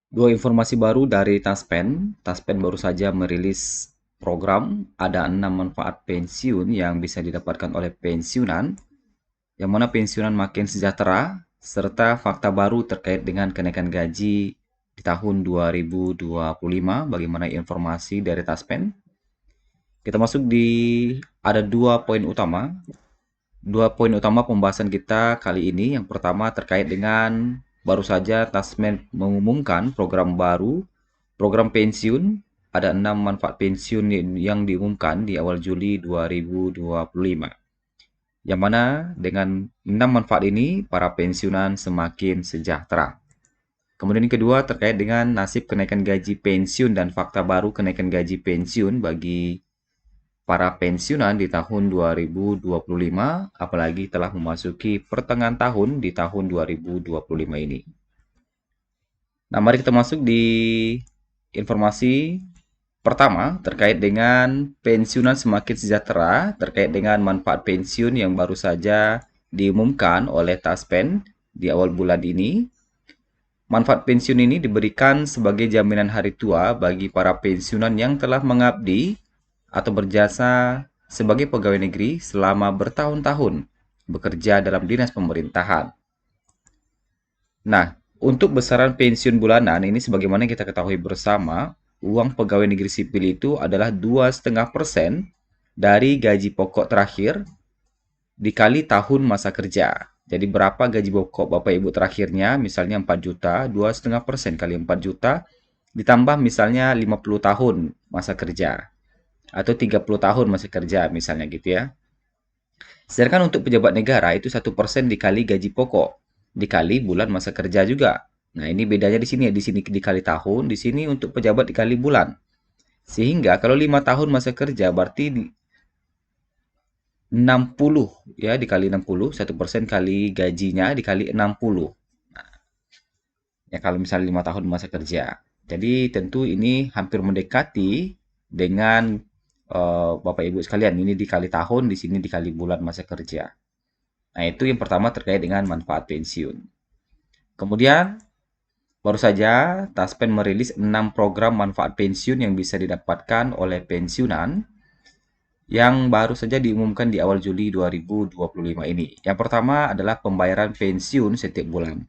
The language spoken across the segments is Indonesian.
Dua informasi baru dari Taspen. Taspen baru saja merilis program, ada 6 manfaat pensiun yang bisa didapatkan oleh pensiunan, yang mana pensiunan makin sejahtera, serta fakta baru terkait dengan kenaikan gaji di tahun 2025. Bagaimana informasi dari Taspen? Kita masuk di ada dua poin utama. Dua poin utama pembahasan kita kali ini. Yang pertama terkait dengan baru saja Tasmen mengumumkan program baru, program pensiun. Ada 6 manfaat pensiun yang diumumkan di awal Juli 2025. Yang mana dengan 6 manfaat ini, para pensiunan semakin sejahtera. Kemudian yang kedua terkait dengan nasib kenaikan gaji pensiun dan fakta baru kenaikan gaji pensiun bagi para pensiunan di tahun 2025, apalagi telah memasuki pertengahan tahun di tahun 2025 ini. Nah, mari kita masuk di informasi pertama terkait dengan pensiunan semakin sejahtera, terkait dengan manfaat pensiun yang baru saja diumumkan oleh Taspen di awal bulan ini. Manfaat pensiun ini diberikan sebagai jaminan hari tua bagi para pensiunan yang telah mengabdi atau berjasa sebagai pegawai negeri selama bertahun-tahun bekerja dalam dinas pemerintahan. Nah, untuk besaran pensiun bulanan ini sebagaimana kita ketahui bersama, uang pegawai negeri sipil itu adalah 2,5% dari gaji pokok terakhir dikali tahun masa kerja. Jadi berapa gaji pokok Bapak Ibu terakhirnya, misalnya 4 juta, 2,5% kali 4 juta, ditambah misalnya 50 tahun masa kerja, atau 30 tahun masa kerja misalnya gitu ya. Sedangkan untuk pejabat negara itu 1% dikali gaji pokok, dikali bulan masa kerja juga. Nah ini bedanya di sini dikali tahun, di sini untuk pejabat dikali bulan. Sehingga kalau 5 tahun masa kerja berarti 60 ya dikali 60, 1% kali gajinya dikali 60. Ya kalau misalnya 5 tahun masa kerja. Jadi tentu ini hampir mendekati dengan Bapak Ibu sekalian, ini dikali tahun, di sini dikali bulan masa kerja. Nah, itu yang pertama terkait dengan manfaat pensiun. Kemudian baru saja Taspen merilis 6 program manfaat pensiun yang bisa didapatkan oleh pensiunan yang baru saja diumumkan di awal Juli 2025 ini. Yang pertama adalah pembayaran pensiun setiap bulan.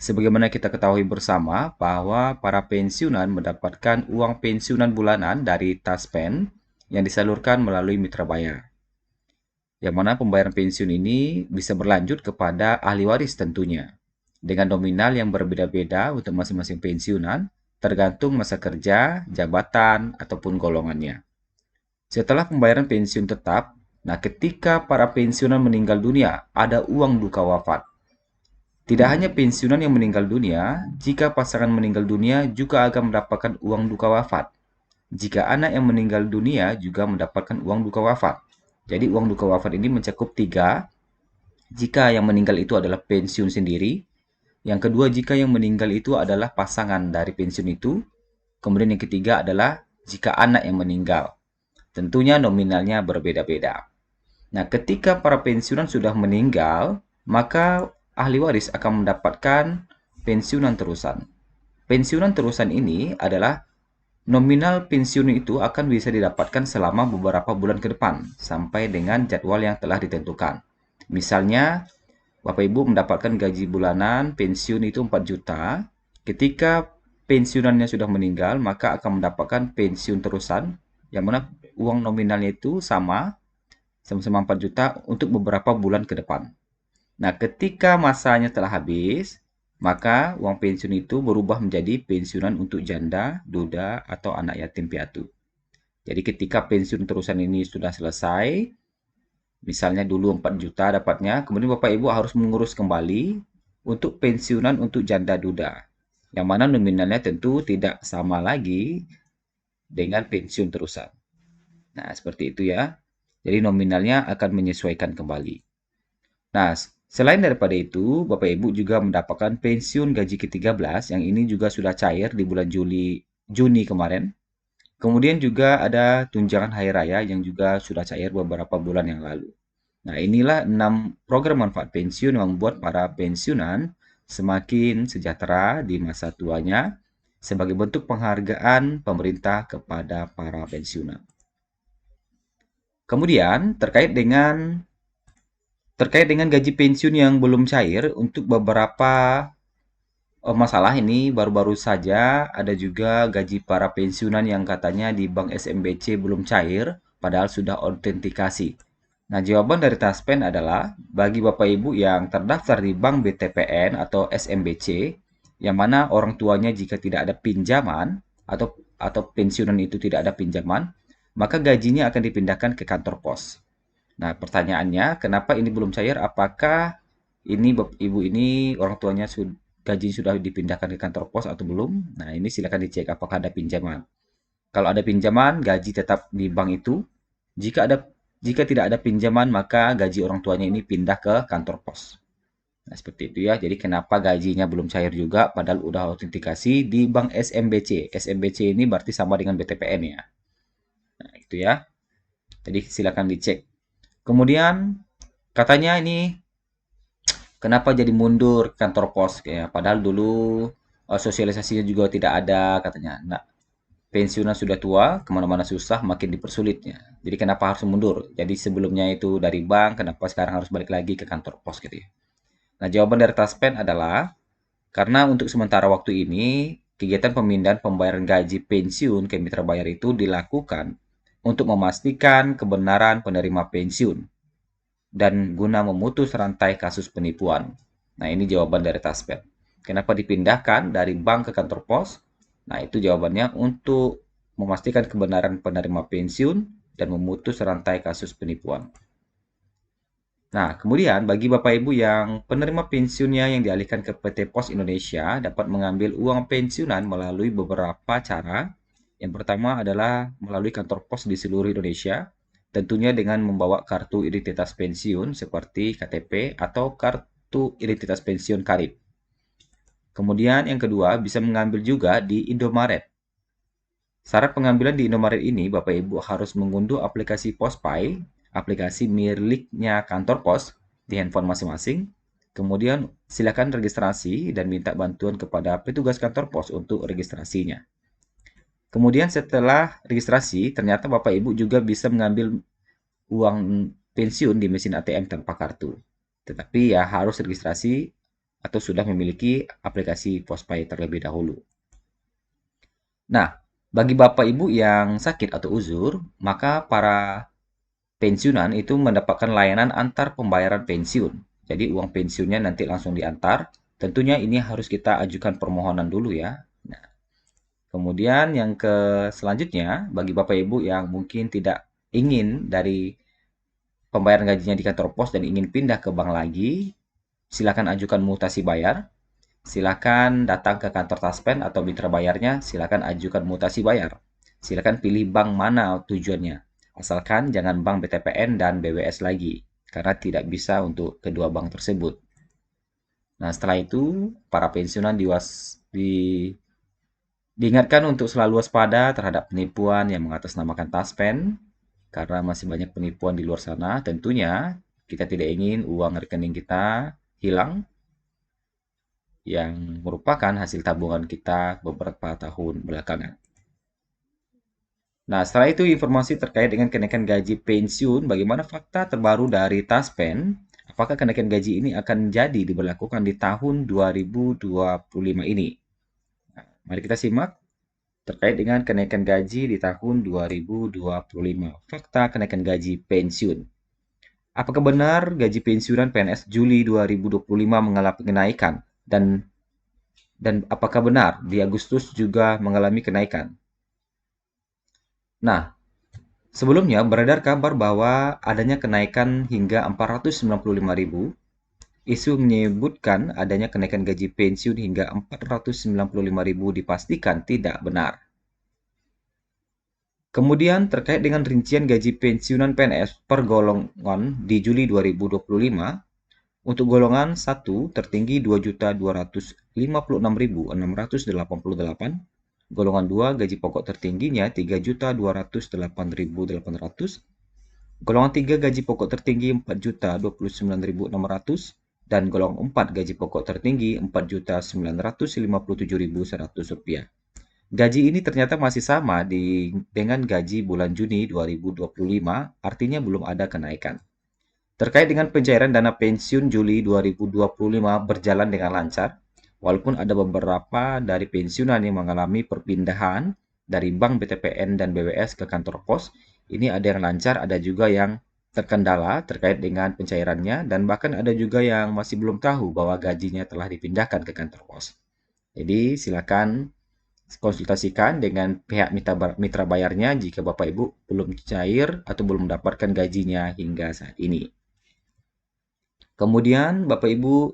Sebagaimana kita ketahui bersama bahwa para pensiunan mendapatkan uang pensiunan bulanan dari Taspen yang disalurkan melalui mitra bayar. Yang mana pembayaran pensiun ini bisa berlanjut kepada ahli waris tentunya. Dengan nominal yang berbeda-beda untuk masing-masing pensiunan, tergantung masa kerja, jabatan, ataupun golongannya. Setelah pembayaran pensiun tetap, nah ketika para pensiunan meninggal dunia, ada uang duka wafat. Tidak hanya pensiunan yang meninggal dunia, jika pasangan meninggal dunia juga akan mendapatkan uang duka wafat. Jika anak yang meninggal dunia juga mendapatkan uang duka wafat. Jadi uang duka wafat ini mencakup tiga. Jika yang meninggal itu adalah pensiun sendiri. Yang kedua, jika yang meninggal itu adalah pasangan dari pensiun itu. Kemudian yang ketiga adalah jika anak yang meninggal. Tentunya nominalnya berbeda-beda. Nah, ketika para pensiunan sudah meninggal, maka ahli waris akan mendapatkan pensiunan terusan. Pensiunan terusan ini adalah nominal pensiun itu akan bisa didapatkan selama beberapa bulan ke depan, sampai dengan jadwal yang telah ditentukan. Misalnya, Bapak Ibu mendapatkan gaji bulanan pensiun itu 4 juta. Ketika pensiunannya sudah meninggal, maka akan mendapatkan pensiun terusan, yang mana uang nominalnya itu sama-sama 4 juta untuk beberapa bulan ke depan. Nah, ketika masanya telah habis, maka uang pensiun itu berubah menjadi pensiunan untuk janda, duda, atau anak yatim piatu. Jadi ketika pensiun terusan ini sudah selesai, misalnya dulu 4 juta dapatnya, kemudian Bapak Ibu harus mengurus kembali untuk pensiunan untuk janda duda. Yang mana nominalnya tentu tidak sama lagi dengan pensiun terusan. Nah, seperti itu ya. Jadi nominalnya akan menyesuaikan kembali. Nah, selain daripada itu, Bapak Ibu juga mendapatkan pensiun gaji ke-13 yang ini juga sudah cair di bulan Juni kemarin. Kemudian juga ada tunjangan hari raya yang juga sudah cair beberapa bulan yang lalu. Nah, inilah 6 program manfaat pensiun yang membuat para pensiunan semakin sejahtera di masa tuanya sebagai bentuk penghargaan pemerintah kepada para pensiunan. Kemudian, terkait dengan gaji pensiun yang belum cair, untuk beberapa masalah ini baru-baru saja ada juga gaji para pensiunan yang katanya di Bank SMBC belum cair, padahal sudah autentikasi. Nah, jawaban dari Taspen adalah bagi Bapak Ibu yang terdaftar di Bank BTPN atau SMBC, yang mana orang tuanya jika tidak ada pinjaman atau pensiunan itu tidak ada pinjaman, maka gajinya akan dipindahkan ke kantor pos. Nah, pertanyaannya, kenapa ini belum cair? Apakah ini ibu ini orang tuanya gaji sudah dipindahkan ke kantor pos atau belum? Nah, ini silakan dicek apakah ada pinjaman. Kalau ada pinjaman, gaji tetap di bank itu. Jika tidak ada pinjaman, maka gaji orang tuanya ini pindah ke kantor pos. Nah, seperti itu ya. Jadi kenapa gajinya belum cair juga padahal udah autentikasi di bank SMBC. SMBC ini berarti sama dengan BTPN ya. Nah, itu ya. Jadi silakan dicek. Kemudian katanya ini kenapa jadi mundur ke kantor pos ya? Padahal dulu sosialisasinya juga tidak ada katanya. Nah, pensiunan sudah tua, kemana-mana susah, makin dipersulitnya. Jadi kenapa harus mundur? Jadi sebelumnya itu dari bank, kenapa sekarang harus balik lagi ke kantor pos gitu ya? Nah, jawaban dari Taspen adalah karena untuk sementara waktu ini, kegiatan pemindahan pembayaran gaji pensiun ke mitra bayar itu dilakukan untuk memastikan kebenaran penerima pensiun dan guna memutus rantai kasus penipuan. Nah, ini jawaban dari Taspen. Kenapa dipindahkan dari bank ke kantor pos? Nah, itu jawabannya untuk memastikan kebenaran penerima pensiun dan memutus rantai kasus penipuan. Nah, kemudian bagi Bapak Ibu yang penerima pensiunnya yang dialihkan ke PT Pos Indonesia dapat mengambil uang pensiunan melalui beberapa cara. Yang pertama adalah melalui kantor pos di seluruh Indonesia, tentunya dengan membawa kartu identitas pensiun seperti KTP atau kartu identitas pensiun Karib. Kemudian yang kedua bisa mengambil juga di Indomaret. Syarat pengambilan di Indomaret ini, Bapak Ibu harus mengunduh aplikasi PosPay, aplikasi miliknya kantor pos di handphone masing-masing. Kemudian silakan registrasi dan minta bantuan kepada petugas kantor pos untuk registrasinya. Kemudian setelah registrasi, ternyata Bapak Ibu juga bisa mengambil uang pensiun di mesin ATM tanpa kartu. Tetapi ya harus registrasi atau sudah memiliki aplikasi PosPay terlebih dahulu. Nah, bagi Bapak Ibu yang sakit atau uzur, maka para pensiunan itu mendapatkan layanan antar pembayaran pensiun. Jadi uang pensiunnya nanti langsung diantar. Tentunya ini harus kita ajukan permohonan dulu ya. Nah, kemudian yang selanjutnya, bagi Bapak Ibu yang mungkin tidak ingin dari pembayaran gajinya di kantor pos dan ingin pindah ke bank lagi, silakan ajukan mutasi bayar. Silakan datang ke kantor Taspen atau mitra bayarnya, silakan ajukan mutasi bayar. Silakan pilih bank mana tujuannya. Asalkan jangan bank BTPN dan BWS lagi, karena tidak bisa untuk kedua bank tersebut. Nah, setelah itu, para pensiunan diingatkan untuk selalu waspada terhadap penipuan yang mengatasnamakan Taspen, karena masih banyak penipuan di luar sana. Tentunya, kita tidak ingin uang rekening kita hilang, yang merupakan hasil tabungan kita beberapa tahun belakangan. Nah, setelah itu informasi terkait dengan kenaikan gaji pensiun, bagaimana fakta terbaru dari Taspen? Apakah kenaikan gaji ini akan jadi diberlakukan di tahun 2025 ini? Nah, mari kita simak terkait dengan kenaikan gaji di tahun 2025. Fakta kenaikan gaji pensiun. Apakah benar gaji pensiunan PNS Juli 2025 mengalami kenaikan? Dan apakah benar di Agustus juga mengalami kenaikan? Nah, sebelumnya beredar kabar bahwa adanya kenaikan hingga 495.000. Isu menyebutkan adanya kenaikan gaji pensiun hingga 495.000 dipastikan tidak benar. Kemudian terkait dengan rincian gaji pensiunan PNS per golongan di Juli 2025, untuk golongan 1 tertinggi 2.256.688, golongan 2 gaji pokok tertingginya 3.208.800, golongan 3 gaji pokok tertinggi 4.029.600, dan golongan 4 gaji pokok tertinggi 4.957.100 rupiah. Gaji ini ternyata masih sama dengan gaji bulan Juni 2025, artinya belum ada kenaikan. Terkait dengan pencairan dana pensiun Juli 2025 berjalan dengan lancar, walaupun ada beberapa dari pensiunan yang mengalami perpindahan dari Bank BTPN dan BWS ke kantor pos. Ini ada yang lancar, ada juga yang terkendala terkait dengan pencairannya, dan bahkan ada juga yang masih belum tahu bahwa gajinya telah dipindahkan ke kantor pos. Jadi silakan konsultasikan dengan pihak mitra bayarnya jika Bapak Ibu belum cair atau belum mendapatkan gajinya hingga saat ini. Kemudian Bapak Ibu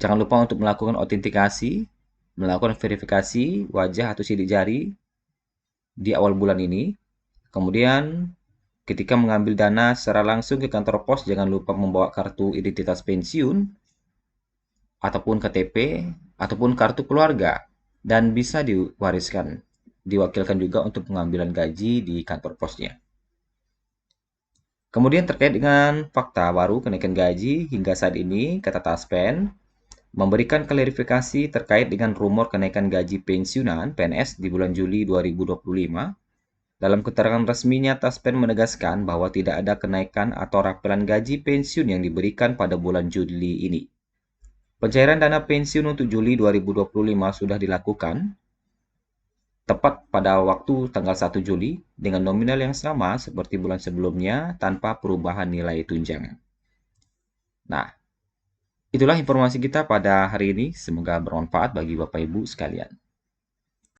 jangan lupa untuk melakukan autentikasi, melakukan verifikasi wajah atau sidik jari di awal bulan ini. Kemudian ketika mengambil dana secara langsung ke kantor pos, jangan lupa membawa kartu identitas pensiun ataupun KTP ataupun kartu keluarga, dan bisa diwakilkan juga untuk pengambilan gaji di kantor posnya. Kemudian terkait dengan fakta baru kenaikan gaji hingga saat ini, kata Taspen memberikan klarifikasi terkait dengan rumor kenaikan gaji pensiunan PNS di bulan Juli 2025. Dalam keterangan resminya, Taspen menegaskan bahwa tidak ada kenaikan atau rapelan gaji pensiun yang diberikan pada bulan Juli ini. Pencairan dana pensiun untuk Juli 2025 sudah dilakukan tepat pada waktu tanggal 1 Juli dengan nominal yang sama seperti bulan sebelumnya tanpa perubahan nilai tunjangan. Nah, itulah informasi kita pada hari ini. Semoga bermanfaat bagi Bapak Ibu sekalian.